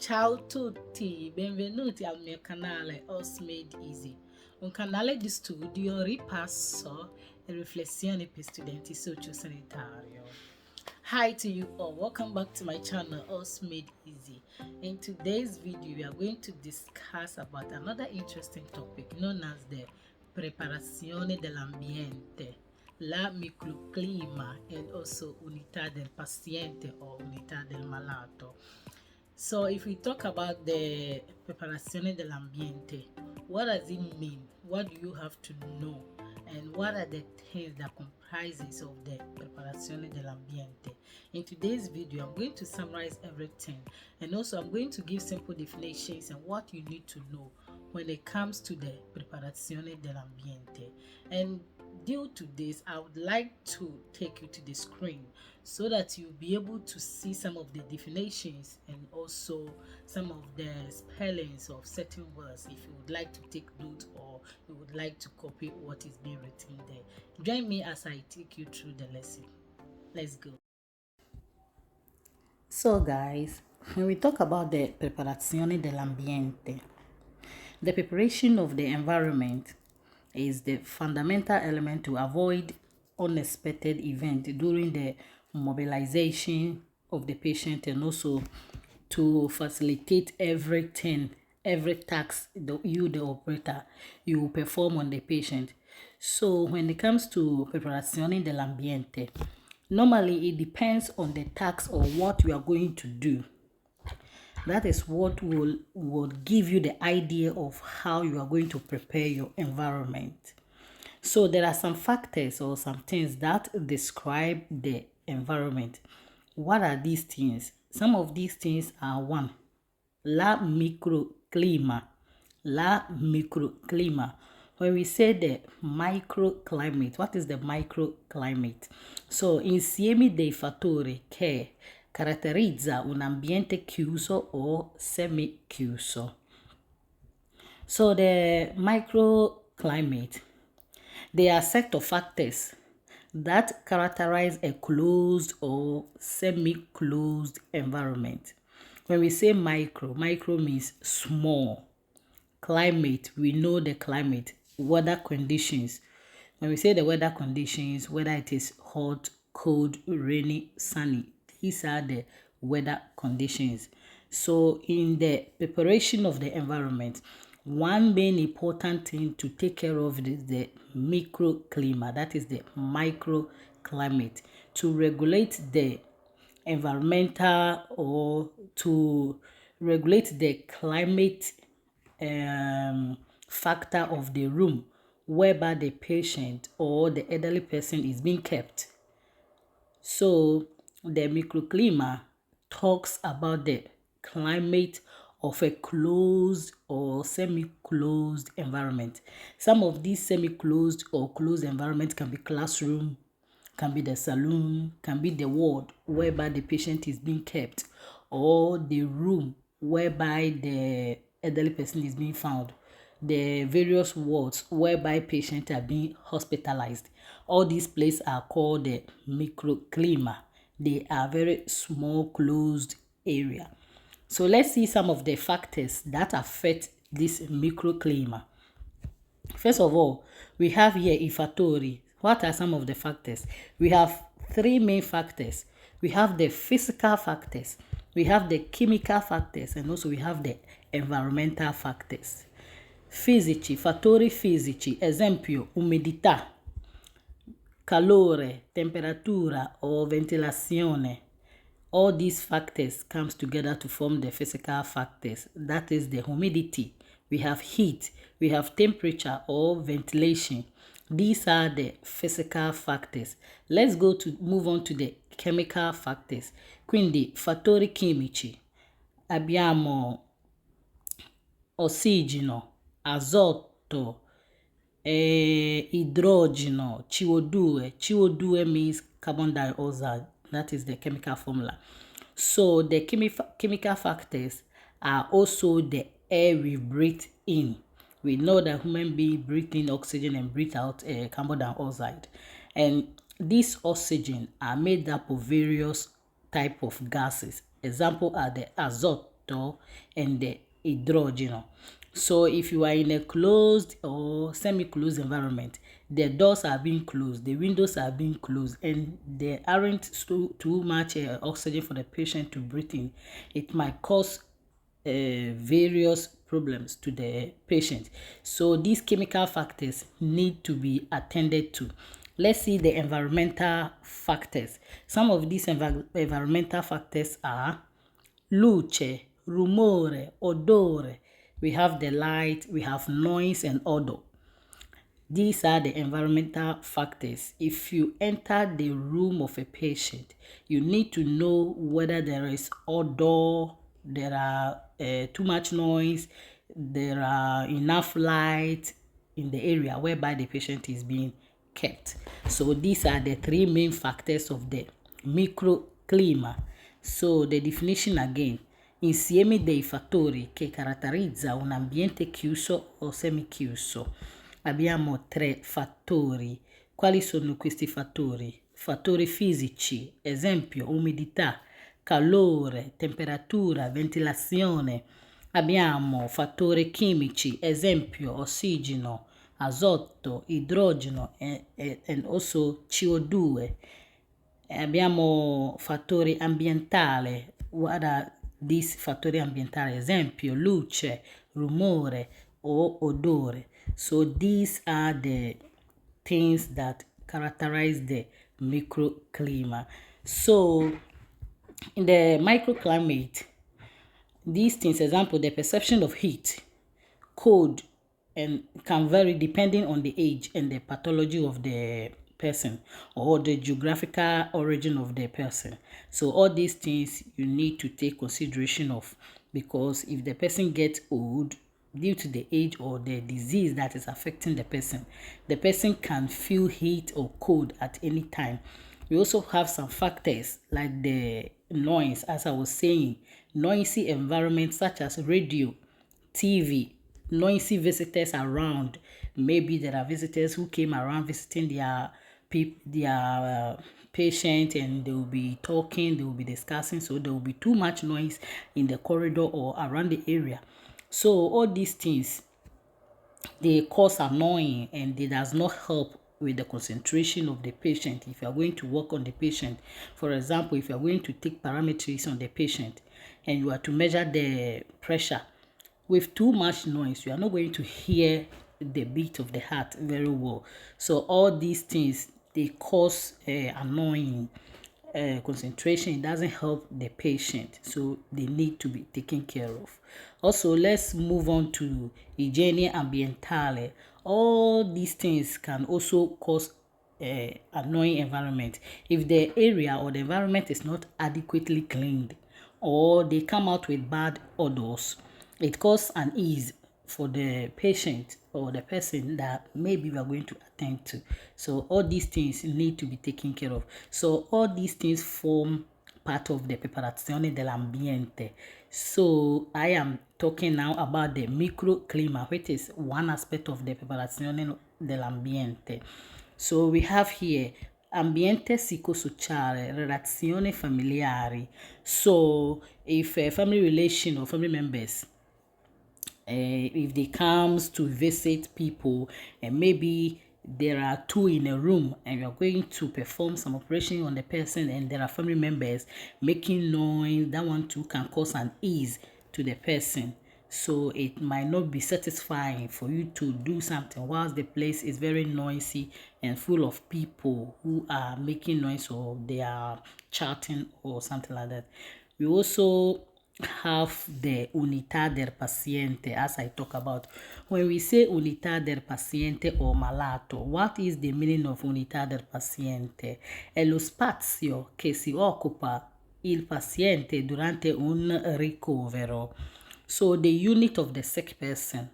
Ciao tutti, benvenuti al mio canale Us Made Easy, un canale di studio, ripasso e riflessioni per studenti sociosanitario. Hi to you all, welcome back to my channel Us Made Easy. In today's video, we are going to discuss about another interesting topic known as the Preparazione dell'Ambiente, la Microclima, and also Unità del Paziente or Unità del Malato. So if we talk about the Preparazione dell'Ambiente, what does it mean? What do you have to know? And what are the things that comprises of the Preparazione dell'Ambiente? In today's video, I'm going to summarize everything, and also I'm going to give simple definitions and what you need to know when it comes to the Preparazione dell'Ambiente. And due to this, I would like to take you to the screen so that you'll be able to see some of the definitions and also some of the spellings of certain words if you would like to take note or you would like to copy what is being written there. Join me as I take you through the lesson. Let's go. So guys, when we talk about the Preparazione dell'Ambiente, the preparation of the environment is the fundamental element to avoid unexpected event during the mobilization of the patient, and also to facilitate everything, every task that you, the operator, you perform on the patient. So when it comes to Preparazione dell'Ambiente, normally it depends on the task or what you are going to do. That is what will give you the idea of how you are going to prepare your environment. So there are some factors or some things that describe the environment. What are these things? Some of these things are: one, la microclima. La microclima. When we say the microclimate, what is the microclimate? So, insieme dei fattori che caratterizza un ambiente chiuso o semi-chiuso. So, the microclimate, they are set of factors that characterize a closed or semi-closed environment. When we say micro means small. Climate, we know the climate, weather conditions. When we say the weather conditions, whether it is hot, cold, rainy, sunny, these are the weather conditions. So in the preparation of the environment, one main important thing to take care of is the microclimate, that is the microclimate, to regulate the environmental or to regulate the climate factor of the room whereby the patient or the elderly person is being kept. So the microclima talks about the climate of a closed or semi-closed environment. Some of these semi-closed or closed environments can be classroom, can be the saloon, can be the ward whereby the patient is being kept, or the room whereby the elderly person is being found, the various wards whereby patients are being hospitalized. All these places are called the microclima. They are very small closed area. So let's see some of the factors that affect this microclima. First of all, we have here i fattori. What are some of the factors? We have three main factors. We have the physical factors, we have the chemical factors, and also we have the environmental factors. Fisici, fattori fisici, esempio, umidità, calore, temperatura or ventilazione. All these factors comes together to form the physical factors. That is the humidity. We have heat, we have temperature or ventilation. These are the physical factors. Let's move on to the chemical factors. Quindi, fattori chimici. Abbiamo ossigeno, azoto, idrogeno, CO2. CO2 means carbon dioxide. That is the chemical formula. So the chemical factors are also the air we breathe in. We know that human beings breathe in oxygen and breathe out carbon dioxide. And these oxygen are made up of various type of gases. Example are the azote, receptor and the idrogeno. So if you are in a closed or semi-closed environment, the doors are being closed, the windows are being closed, and there aren't too much oxygen for the patient to breathe in, it might cause various problems to the patient. So these chemical factors need to be attended to. Let's see the environmental factors. Some of these environmental factors are luce, rumore, odore. We have the light, we have noise and odor. These are the environmental factors. If you enter the room of a patient, you need to know whether there is odor, there are too much noise, there are enough light in the area whereby the patient is being kept. So these are the three main factors of the microclima. So the definition again: insieme dei fattori che caratterizza un ambiente chiuso o semichiuso. Abbiamo tre fattori. Quali sono questi fattori? Fattori fisici, esempio umidità, calore, temperatura, ventilazione. Abbiamo fattori chimici, esempio ossigeno, azoto, idrogeno and also CO2. Abbiamo fattori ambientali. What are these fattori ambientali? Esempio luce, rumore o odore. So these are the things that characterize the microclimate. So in the microclimate, these things, example, the perception of heat, cold, and can vary depending on the age and the pathology of the person or the geographical origin of the person. So all these things you need to take consideration of, because if the person gets old due to the age or the disease that is affecting the person can feel heat or cold at any time. We also have some factors like the noise, as I was saying, noisy environments such as radio, TV, noisy visitors around. Maybe there are visitors who came around visiting their patient, and they will be talking, they will be discussing, so there will be too much noise in the corridor or around the area. So all these things, they cause annoying, and it does not help with the concentration of the patient. If you are going to work on the patient, for example, if you are going to take parameters on the patient and you are to measure the pressure, with too much noise, you are not going to hear the beat of the heart very well. So all these things, they cause annoying concentration. It doesn't help the patient, so they need to be taken care of. Also, let's move on to igiene ambientale. All these things can also cause annoying environment if the area or the environment is not adequately cleaned, or they come out with bad odors. It causes unease for the patient or the person that maybe we are going to attend to. So all these things need to be taken care of. So all these things form part of the Preparazione dell'Ambiente. So I am talking now about the microclima, which is one aspect of the Preparazione dell'Ambiente. So we have here ambiente psicosociale, relazioni familiari. So if a family relation or family members, if they comes to visit people, and maybe there are two in a room and you are going to perform some operation on the person, and there are family members making noise, that one too can cause an ease to the person. So it might not be satisfying for you to do something whilst the place is very noisy and full of people who are making noise, or they are chatting or something like that. We also have the unità del paziente, as I talk about. When we say unità del paziente or malato, what is the meaning of unità del paziente? È lo spazio che si occupa il paziente durante un ricovero. So the unit of the sick person,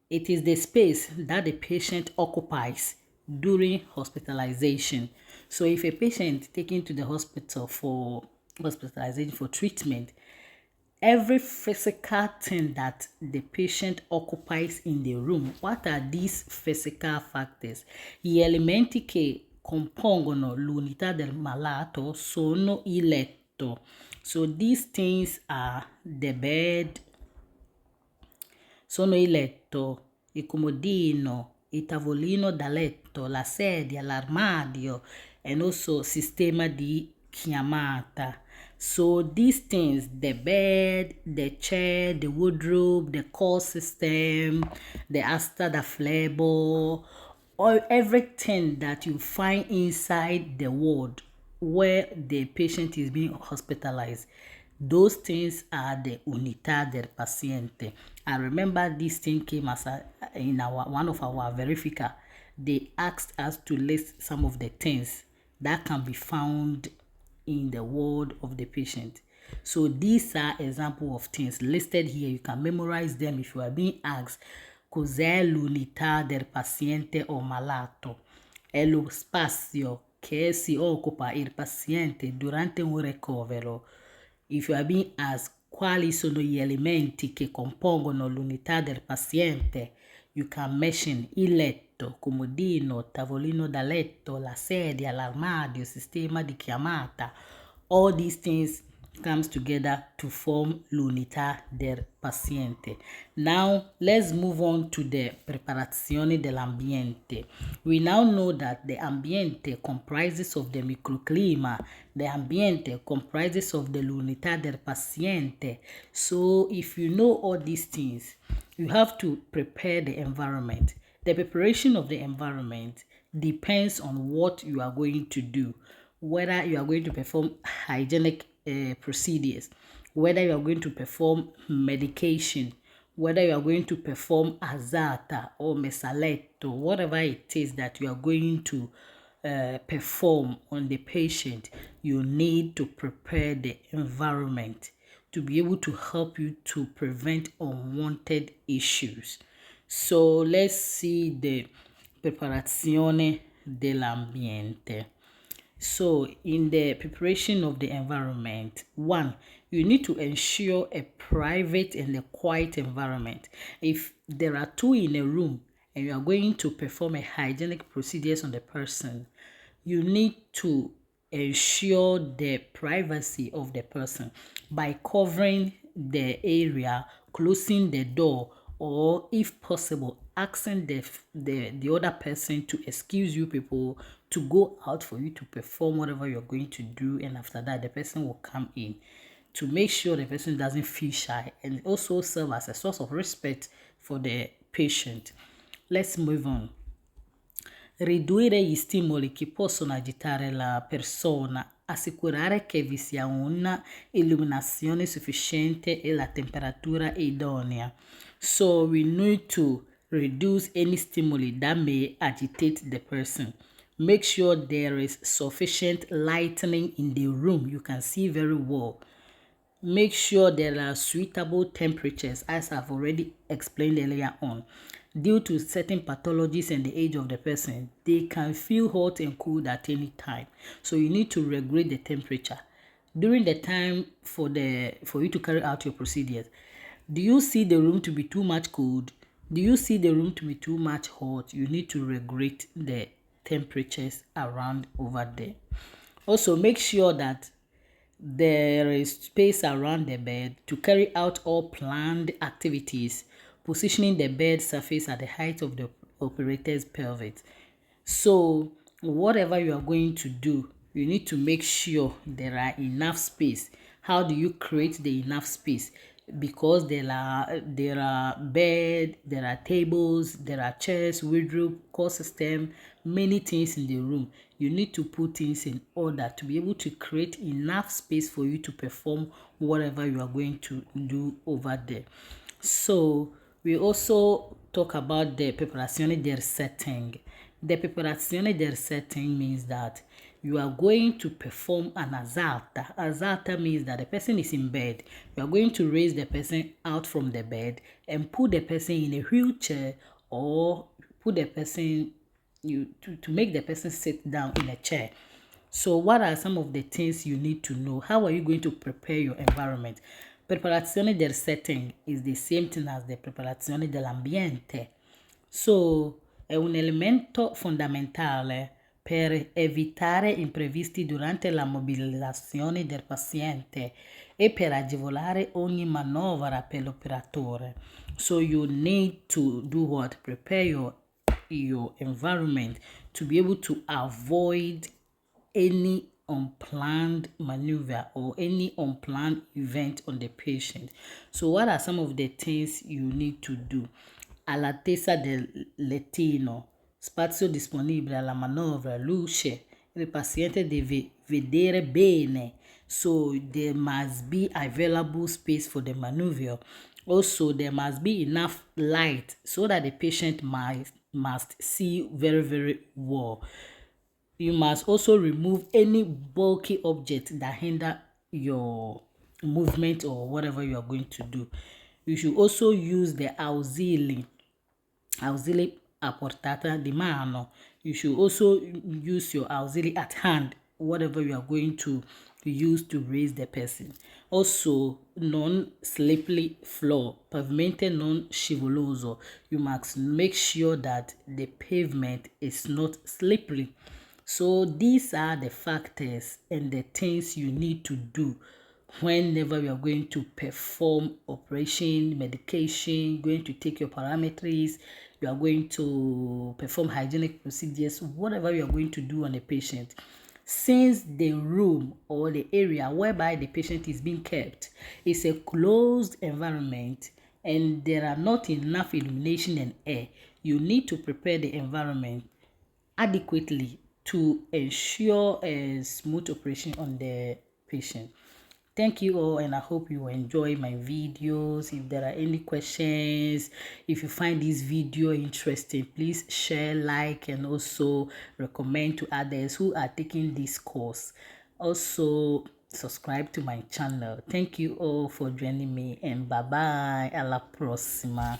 it is the space that the patient occupies during hospitalization. So if a patient taken to the hospital for hospitalization for treatment, every physical thing that the patient occupies in the room, what are these physical factors? Gli elementi che compongono l'unità del malato sono il letto. So these things are the bed, sono il letto, il comodino, il tavolino da letto, la sedia, l'armadio, and also sistema di chiamata. So these things, the bed, the chair, the wardrobe, the call system, the asta da flebo, or everything that you find inside the ward where the patient is being hospitalized, those things are the Unità del Paziente. I remember this thing came as in one of our verifica. They asked us to list some of the things that can be found in the ward of the patient. So these are example of things listed here. You can memorize them if you are being asked cos'è l'unità del paziente o malato. È lo spazio che si occupa il paziente durante un ricovero. If you are being asked quali sono gli elementi che compongono l'unità del paziente, you can mention il letto, comodino, tavolino da letto, la sedia, l'armadio, sistema di chiamata. All these things comes together to form l'unità del paziente. Now, let's move on to the preparazione dell'ambiente. We now know that the ambiente comprises of the microclima. The ambiente comprises of the l'unità del paziente. So, if you know all these things, you have to prepare the environment. The preparation of the environment depends on what you are going to do, whether you are going to perform hygienic procedures, whether you are going to perform medication, whether you are going to perform azata or mesaletto, whatever it is that you are going to perform on the patient, you need to prepare the environment to be able to help you to prevent unwanted issues. So let's see the preparazione dell'ambiente. So in the preparation of the environment, one, you need to ensure a private and a quiet environment. If there are two in a room and you are going to perform a hygienic procedures on the person, you need to ensure the privacy of the person by covering the area, closing the door, or if possible, asking the other person to excuse you people to go out for you to perform whatever you're going to do, and after that the person will come in to make sure the person doesn't feel shy and also serve as a source of respect for the patient. Let's move on. Ridurre gli stimoli che possono agitare la persona, assicurare che vi sia una illuminazione sufficiente e la temperatura idonea. So we need to reduce any stimuli that may agitate the person. Make sure there is sufficient lighting in the room. You can see very well. Make sure there are suitable temperatures, as I've already explained earlier on. Due to certain pathologies and the age of the person, they can feel hot and cold at any time. So you need to regulate the temperature. During the time for you to carry out your procedures, do you see the room to be too much cold? Do you see the room to be too much hot? You need to regulate the temperatures around over there. Also, make sure that there is space around the bed to carry out all planned activities, positioning the bed surface at the height of the operator's pelvis. So whatever you are going to do, you need to make sure there are enough space. How do you create the enough space? Because there are bed, there are tables, there are chairs, wardrobe, call system, many things in the room. You need to put things in order to be able to create enough space for you to perform whatever you are going to do over there. So we also talk about the preparazione del setting. The preparazione del setting means that you are going to perform an azata. Azata means that the person is in bed. You are going to raise the person out from the bed and put the person in a wheelchair, or put the person to make the person sit down in a chair. So what are some of the things you need to know? How are you going to prepare your environment? Preparazione del setting is the same thing as the preparazione dell'ambiente. So è un elemento fondamentale per evitare imprevisti durante la mobilitazione del paziente e per agevolare ogni manovra per l'operatore. So you need to do what? Prepare your environment to be able to avoid any unplanned maneuver or any unplanned event on the patient. So what are some of the things you need to do? All'attesa del lettino, spazio disponibile alla manovra, luce, il paziente deve vedere bene. So there must be available space for the maneuver. Also, there must be enough light so that the patient must see very, very well. You must also remove any bulky object that hinder your movement or whatever you are going to do. You should also use the ausili a portata di mano. You should also use your ausili at hand, whatever you are going to use to raise the person. Also, non-slippery floor, pavimento non scivoloso. You must make sure that the pavement is not slippery. So these are the factors and the things you need to do whenever you are going to perform operation, medication, going to take your parameters, you are going to perform hygienic procedures, whatever you are going to do on a patient. Since the room or the area whereby the patient is being kept is a closed environment and there are not enough illumination and air, you need to prepare the environment adequately to ensure a smooth operation on the patient. Thank you all, and I hope you enjoy my videos. If there are any questions, if you find this video interesting, please share, like, and also recommend to others who are taking this course. Also, subscribe to my channel. Thank you all for joining me, and bye bye. Alla prossima.